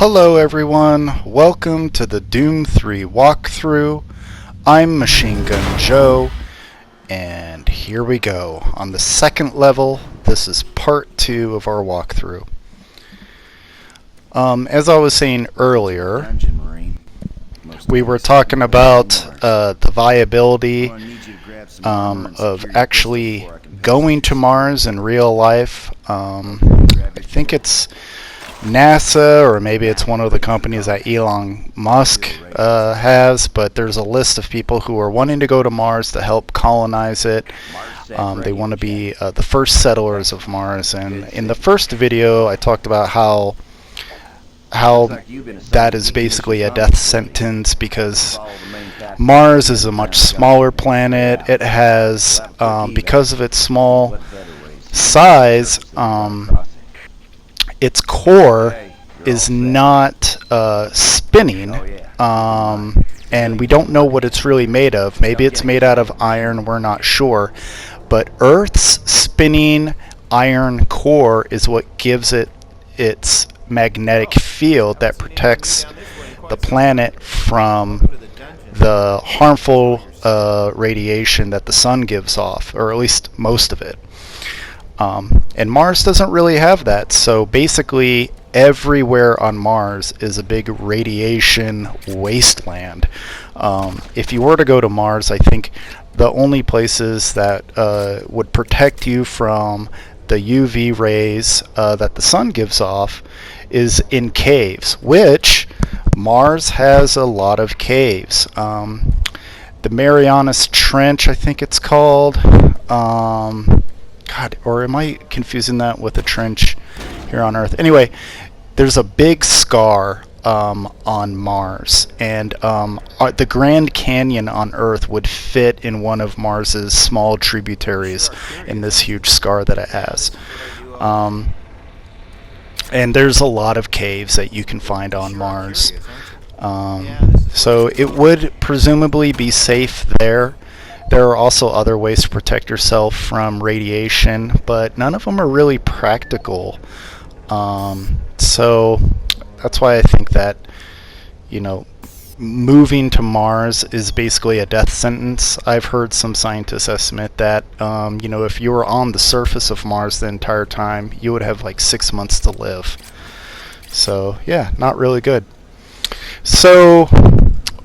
Hello everyone, welcome to the Doom 3 walkthrough. I'm Machine Gun Joe, and here we go. On the second level, this is part 2 of our walkthrough. As I was saying earlier, we were talking about the viability of actually going to Mars in real life. I think it's NASA, or maybe it's one of the companies that Elon Musk has, but there's a list of people who are wanting to go to Mars to help colonize it. They want to be the first settlers of Mars, and in the first video I talked about how that is basically a death sentence because Mars is a much smaller planet. It has, because of its small size, its core is not spinning, and we don't know what it's really made of. Maybe it's made out of iron, we're not sure. But Earth's spinning iron core is what gives it its magnetic field that protects the planet from the harmful radiation that the sun gives off, or at least most of it. And Mars doesn't really have that, so basically everywhere on Mars is a big radiation wasteland. If you were to go to Mars, I think the only places that would protect you from the UV rays that the sun gives off is in caves, which Mars has a lot of caves. The Marianas Trench, I think it's called. God, or am I confusing that with a trench here on Earth? Anyway, there's a big scar on Mars, and the Grand Canyon on Earth would fit in one of Mars's small tributaries in this huge scar that it has. And there's a lot of caves that you can find on Mars. So it would presumably be safe there. There are also other ways to protect yourself from radiation, but none of them are really practical. So that's why I think that, moving to Mars is basically a death sentence. I've heard some scientists estimate that, if you were on the surface of Mars the entire time, you would have like 6 months to live. So yeah, not really good. So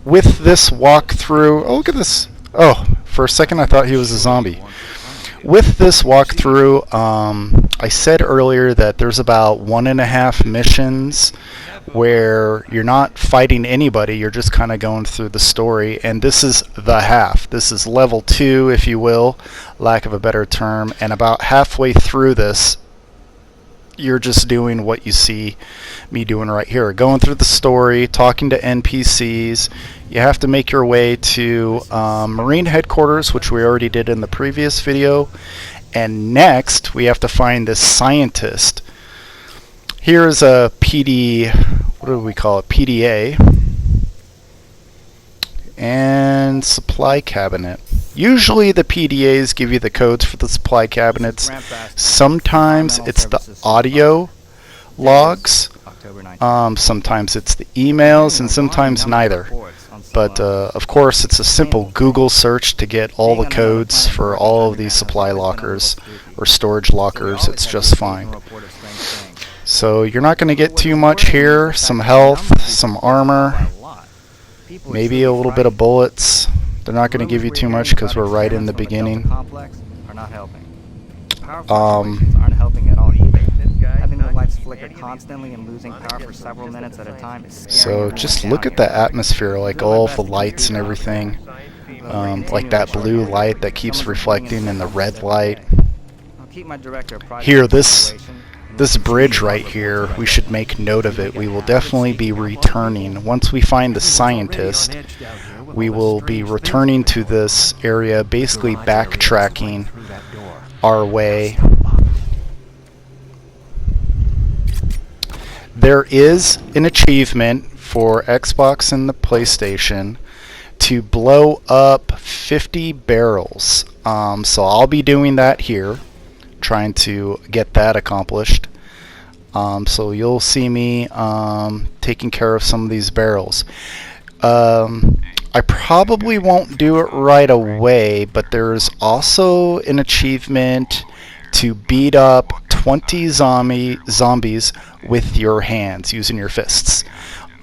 with this walkthrough, oh, look at this. Oh, for a second I thought he was a zombie. With this walkthrough, I said earlier that there's about 1.5 missions where you're not fighting anybody, you're just kind of going through the story, and this is the half. This is level 2, if you will, lack of a better term, and about halfway through this, you're just doing what you see me doing right here, going through the story, talking to NPCs. You have to make your way to Marine headquarters, which we already did in the previous video, and next we have to find this scientist. Here's a PD, what do we call it, PDA, and supply cabinet. Usually the PDAs give you the codes for the supply cabinets. Sometimes it's the audio logs, sometimes it's the emails, and sometimes neither. But of course it's a simple Google search to get all the codes for all of these supply lockers or storage lockers. It's just fine. So you're not going to get too much here. Some health, some armor, maybe a little bit of bullets. They're not going to give you too much because we're right in the beginning. So just look at the atmosphere, like all the lights and everything. Like that blue light that keeps reflecting and the red light. Here, this bridge right here, we should make note of it. We will definitely be returning. Once we find the scientist, we will be returning to this area, basically backtracking our way. There is an achievement for Xbox and the PlayStation to blow up 50 barrels. So I'll be doing that here, trying to get that accomplished. So you'll see me taking care of some of these barrels. I probably won't do it right away, but there's also an achievement to beat up 20 zombies with your hands, using your fists.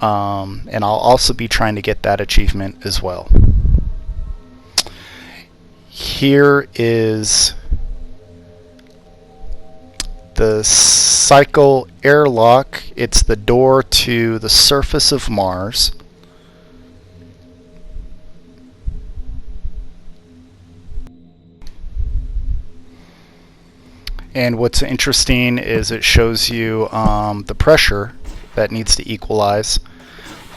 And I'll also be trying to get that achievement as well. Here is the cycle airlock. It's the door to the surface of Mars. And what's interesting is it shows you the pressure that needs to equalize.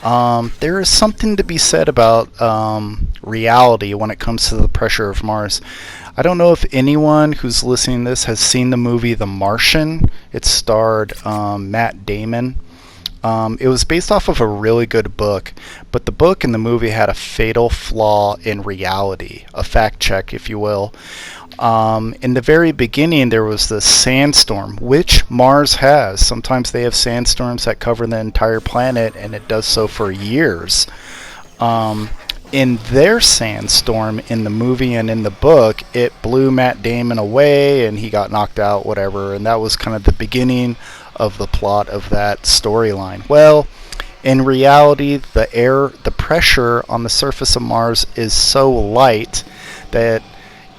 There is something to be said about reality when it comes to the pressure of Mars. I don't know if anyone who's listening to this has seen the movie The Martian. It starred Matt Damon. It was based off of a really good book, but the book and the movie had a fatal flaw in reality, a fact check, if you will. In the very beginning, there was this sandstorm, which Mars has. Sometimes they have sandstorms that cover the entire planet, and it does so for years. In their sandstorm, in the movie and in the book, it blew Matt Damon away, and he got knocked out, whatever, and that was kind of the beginning of the plot of that storyline. Well, in reality, the pressure on the surface of Mars is so light that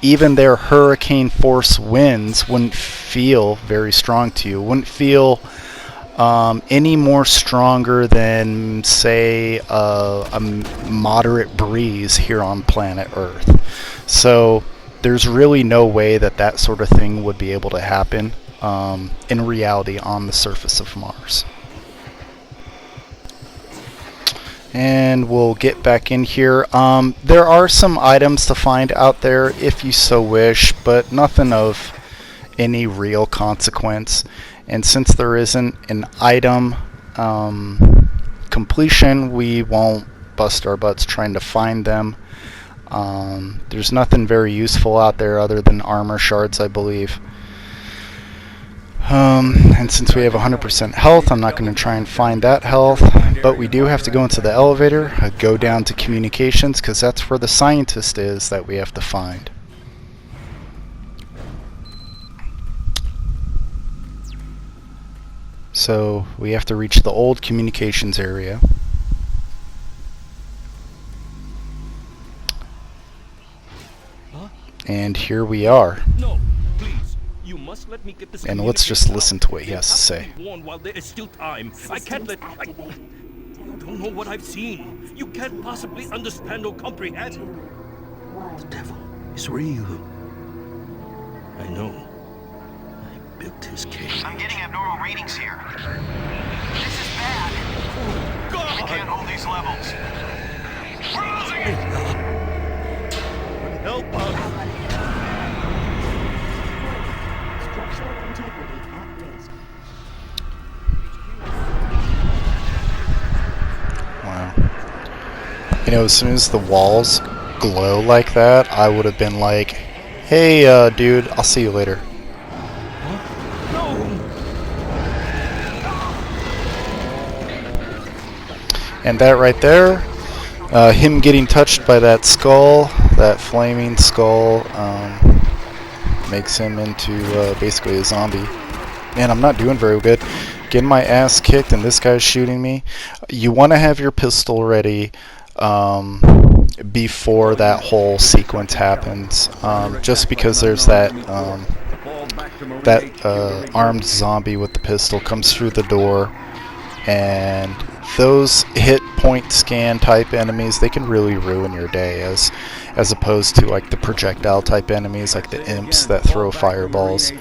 even their hurricane force winds wouldn't feel very strong to you, wouldn't feel any more stronger than, say, a moderate breeze here on planet Earth. So there's really no way that that sort of thing would be able to happen in reality on the surface of Mars. And we'll get back in here. There are some items to find out there if you so wish, but nothing of any real consequence. And since there isn't an item completion, we won't bust our butts trying to find them. There's nothing very useful out there other than armor shards, I believe. And since we have 100% health, I'm not going to try and find that health, but we do have to go into the elevator, go down to communications, because that's where the scientist is that we have to find. So we have to reach the old communications area. And here we are. You must let me get this. And let's just listen to what he has to say. While there is still time. I can't let. You don't know what I've seen. You can't possibly understand or comprehend. The devil is real. I know. I built his cave. I'm getting abnormal readings here. This is bad. Oh, God! We can't hold these levels. We're losing it. Help us! Structural integrity at risk. Wow. You know, as soon as the walls glow like that, I would have been like, hey, dude, I'll see you later. And that right there, him getting touched by that skull, that flaming skull, makes him into basically a zombie. Man, I'm not doing very good. Getting my ass kicked and this guy's shooting me. You want to have your pistol ready before that whole sequence happens, just because there's that armed zombie with the pistol comes through the door, and those hit point scan type enemies, they can really ruin your day, as opposed to like the projectile type enemies like the imps that throw fireballs.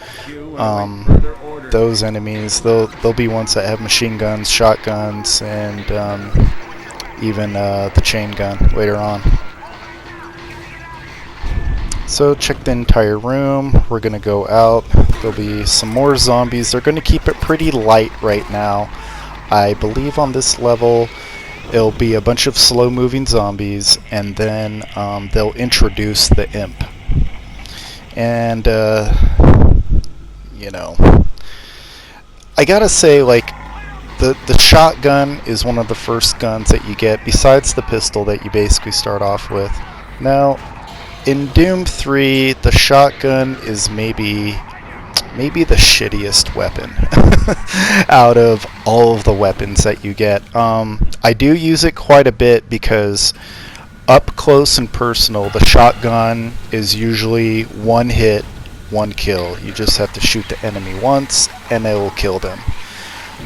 Those enemies, they'll be ones that have machine guns, shotguns, and even the chain gun later on. So check the entire room. We're gonna go out. There'll be some more zombies. They're gonna keep it pretty light right now. I believe on this level it'll be a bunch of slow-moving zombies, and then they'll introduce the imp. And you know, I gotta say, like, the shotgun is one of the first guns that you get, besides the pistol that you basically start off with. Now, in Doom 3, the shotgun is maybe the shittiest weapon out of all of the weapons that you get. I do use it quite a bit because up close and personal, the shotgun is usually one hit, one kill. You just have to shoot the enemy once and it will kill them.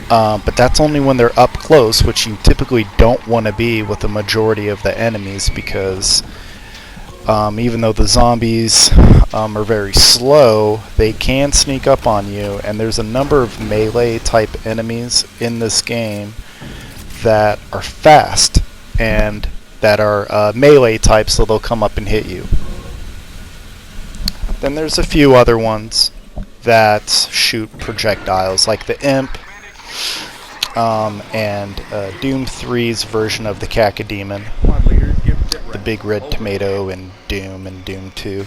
But that's only when they're up close, which you typically don't want to be with the majority of the enemies, because even though the zombies are very slow, they can sneak up on you, and there's a number of melee type enemies in this game that are fast and that are melee type, so they'll come up and hit you. Then there's a few other ones that shoot projectiles, like the Imp, and Doom 3's version of the Cacodemon, the big red tomato in Doom and Doom 2.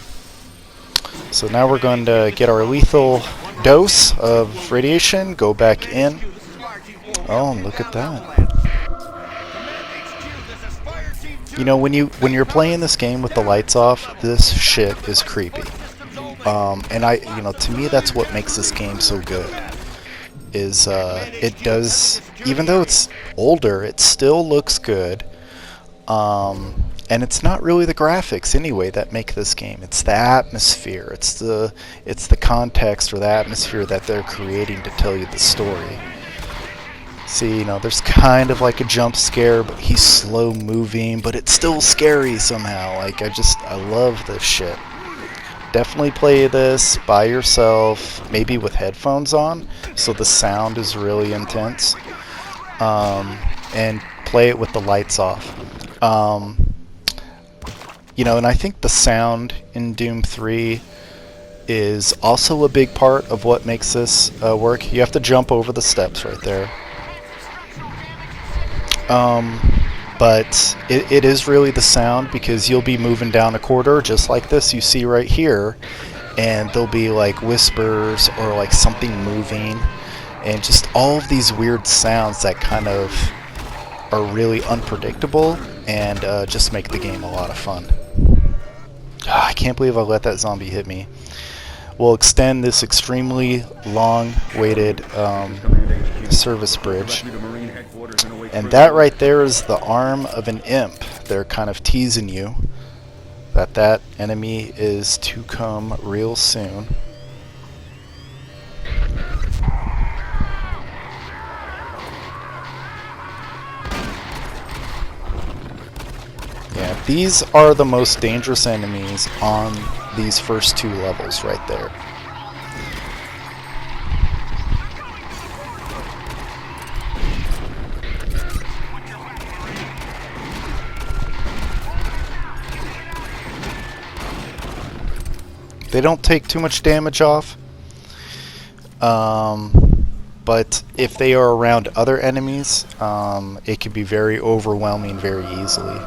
So now we're going to get our lethal dose of radiation, go back in. Oh, look at that. You know, when you're playing this game with the lights off, this shit is creepy. And to me, that's what makes this game so good. Is it does, even though it's older, it still looks good. And it's not really the graphics anyway that make this game. It's the atmosphere. It's the context or the atmosphere that they're creating to tell you the story. See, there's kind of like a jump scare, but he's slow moving, but it's still scary somehow. Like, I love this shit. Definitely play this by yourself, maybe with headphones on, so the sound is really intense. And play it with the lights off. And I think the sound in Doom 3 is also a big part of what makes this work. You have to jump over the steps right there. But it is really the sound, because you'll be moving down a corridor just like this you see right here, and there'll be like whispers or like something moving, and just all of these weird sounds that kind of are really unpredictable and just make the game a lot of fun. I can't believe I let that zombie hit me. We'll extend this extremely long-waited service bridge. And that right there is the arm of an imp. They're kind of teasing you that enemy is to come real soon. Yeah, these are the most dangerous enemies on these first two levels right there. They don't take too much damage off, but if they are around other enemies, it can be very overwhelming very easily.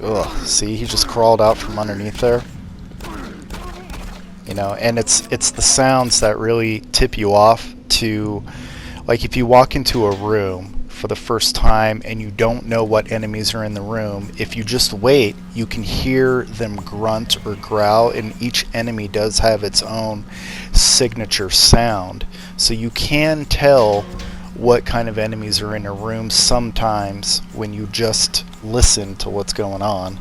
Ugh, see, he just crawled out from underneath there. And it's the sounds that really tip you off to, like, if you walk into a room for the first time and you don't know what enemies are in the room, if you just wait, you can hear them grunt or growl, and each enemy does have its own signature sound. So you can tell what kind of enemies are in a room sometimes when you just listen to what's going on.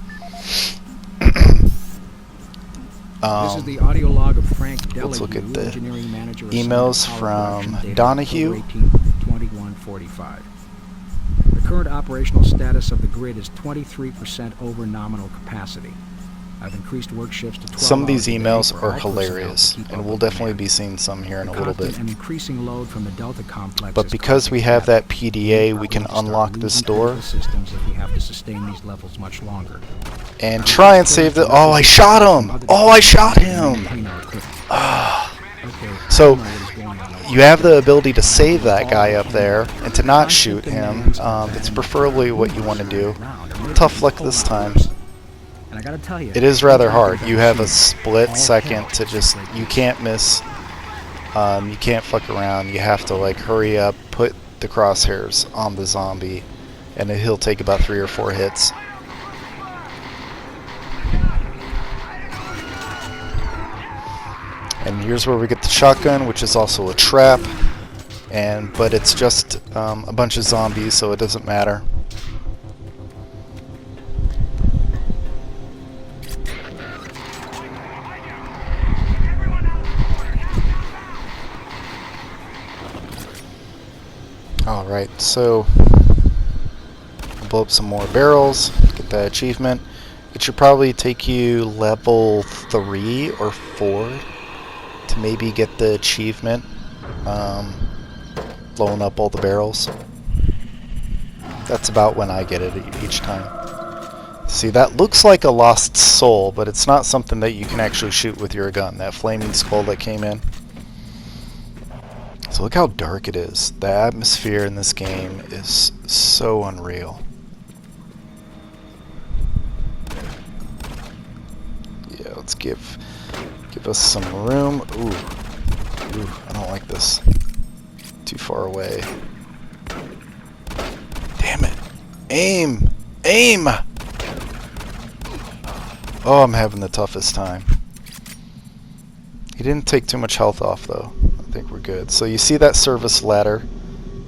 This is the audio log of Frank Delahue, let's look at the engineering manager emails from Donahue. 2145. The current operational status of the grid is 23% over nominal capacity. I've increased work shifts to 12 Some of these hours a day emails for are all personnel hilarious, to keep and up we'll with definitely demand. be seeing some here in a The little constant bit. and increasing load from the Delta complex But is because we causing have that havoc. PDA, We'll we can probably unlock start this losing door critical systems if we have to sustain these levels much longer. and try and save the... Oh, I shot him! Oh, I shot him! So, you have the ability to save that guy up there and to not shoot him. It's preferably what you want to do. Tough luck this time. And I gotta tell you, It is rather looks like hard. they've You got have a machines. split All second hell to just, breaks you loose. can't miss. You can't fuck around. You have to like hurry up, put the crosshairs on the zombie, and he'll take about 3 or 4 hits. And here's where we get the shotgun, which is also a trap, but it's just a bunch of zombies, so it doesn't matter. Alright, so blow up some more barrels, get that achievement. It should probably take you level 3 or 4 to maybe get the achievement, blowing up all the barrels. That's about when I get it each time. See, that looks like a lost soul, but it's not something that you can actually shoot with your gun, that flaming skull that came in. So look how dark it is. The atmosphere in this game is so unreal. Yeah, let's give us some room. Ooh, I don't like this. Too far away. Damn it! Aim! Aim! Oh, I'm having the toughest time. He didn't take too much health off though. I think we're good. So you see that service ladder?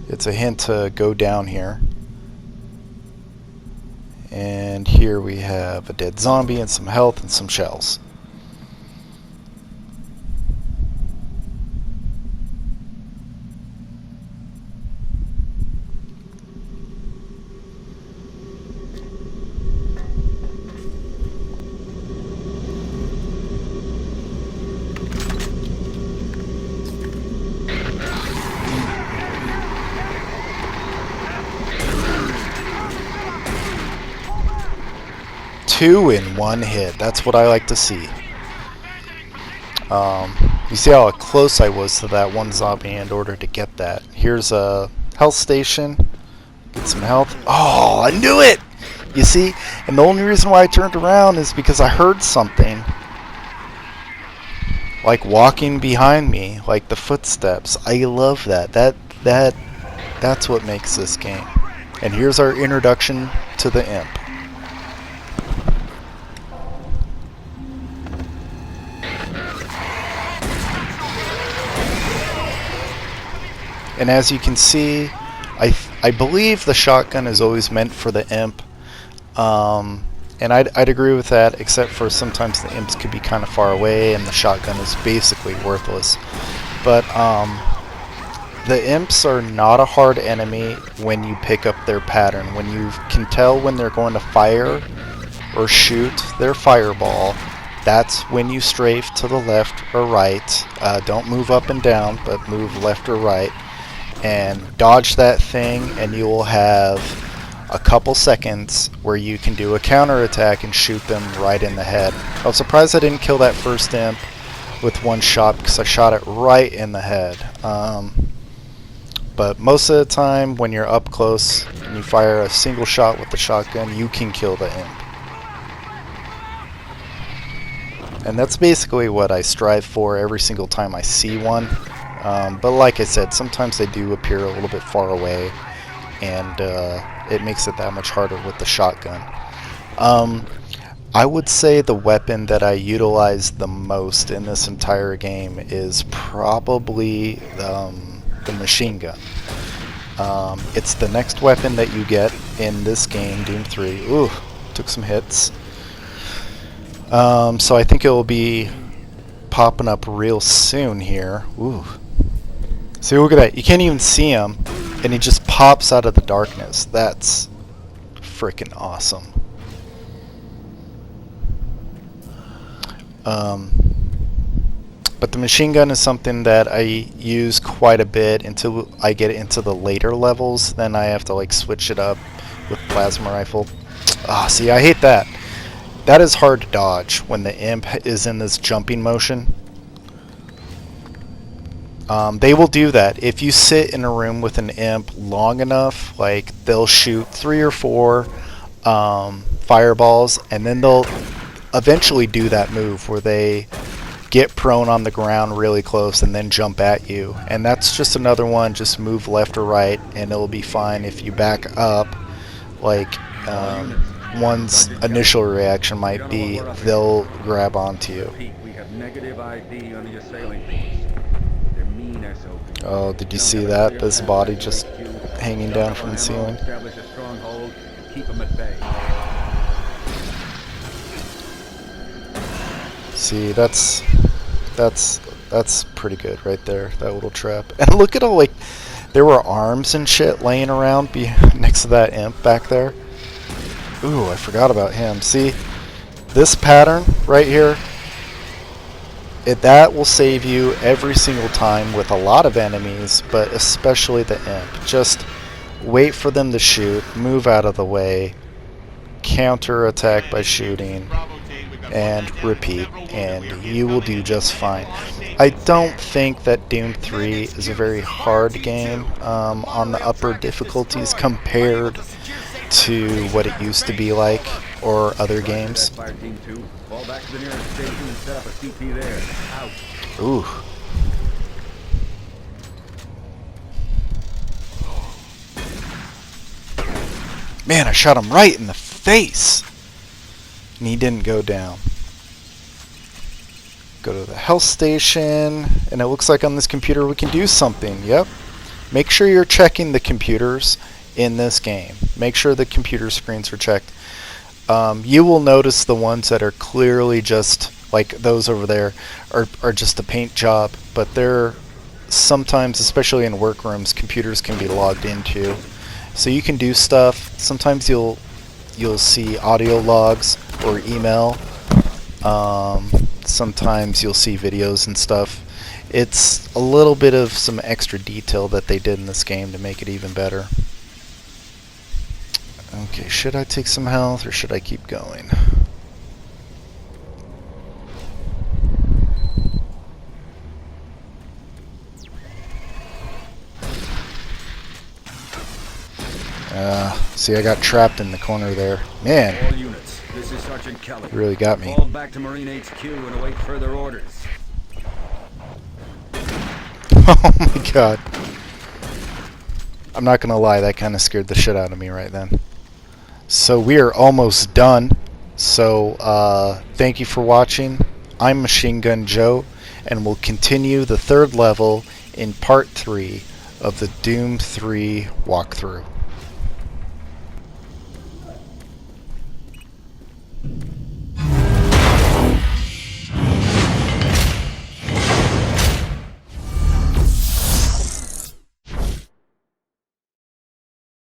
It's a hint to go down here. And here we have a dead zombie and some health and some shells. Two in one hit. That's what I like to see. You see how close I was to that one zombie in order to get that. Here's a health station. Get some health. Oh, I knew it! You see? And the only reason why I turned around is because I heard something. Like walking behind me. Like the footsteps. I love that. That's what makes this game. And here's our introduction to the imp. And as you can see, I believe the shotgun is always meant for the imp. And I'd agree with that, except for sometimes the imps could be kind of far away and the shotgun is basically worthless. But the imps are not a hard enemy when you pick up their pattern. When you can tell when they're going to fire or shoot their fireball, that's when you strafe to the left or right. Don't move up and down, but move left or right. And dodge that thing, and you will have a couple seconds where you can do a counterattack and shoot them right in the head. I was surprised I didn't kill that first imp with one shot because I shot it right in the head. But most of the time when you're up close and you fire a single shot with the shotgun, you can kill the imp. And that's basically what I strive for every single time I see one. But like I said, sometimes they do appear a little bit far away, and it makes it that much harder with the shotgun. I would say the weapon that I utilize the most in this entire game is probably the machine gun. It's the next weapon that you get in this game, Doom 3. Ooh, took some hits. So I think it will be popping up real soon here. Ooh. See, look at that. You can't even see him, and he just pops out of the darkness. That's freaking awesome. But the machine gun is something that I use quite a bit until I get into the later levels. Then I have to like switch it up with plasma rifle. Ah, see, I hate that. That is hard to dodge when the imp is in this jumping motion. They will do that. If you sit in a room with an imp long enough, like they'll shoot 3 or 4 fireballs, and then they'll eventually do that move where they get prone on the ground really close and then jump at you. And that's just another one. Just move left or right and it'll be fine. If you back up, like one's initial reaction might be they'll grab onto you. We have negative ID on the assailing force. They're mean SOBs. Oh, did you see that? This body just hanging down from the ceiling. Establish a stronghold and keep them at bay. See, that's pretty good right there, that little trap. And look at all, like, there were arms and shit laying around next to that imp back there. Ooh, I forgot about him. See, this pattern right here, that will save you every single time with a lot of enemies, but especially the imp. Just wait for them to shoot, move out of the way, counter attack by shooting, and repeat, and you will do just fine. I don't think that Doom 3 is a very hard game on the upper difficulties compared to what it used to be like, or other games. Fire team 2, fall back to the nearest station and set up a CP there. Out. Ooh. Man, I shot him right in the face! And he didn't go down. Go to the health station, and it looks like on this computer we can do something. Yep. Make sure you're checking the computers in this game. Make sure the computer screens are checked. You will notice the ones that are clearly just like those over there are just a paint job, but they're sometimes, especially in workrooms, computers can be logged into. So you can do stuff. Sometimes you'll see audio logs or email. Sometimes you'll see videos and stuff. It's a little bit of some extra detail that they did in this game to make it even better. Okay, should I take some health or should I keep going? See, I got trapped in the corner there. Man, All units, this is Sergeant Kelly. you really got me. Fall back to Marine HQ and await further orders. Oh my god. I'm not gonna lie, that kind of scared the shit out of me right then. So we are almost done. So thank you for watching. I'm Machine Gun Joe, and we'll continue the third level in part 3 of the Doom 3 walkthrough.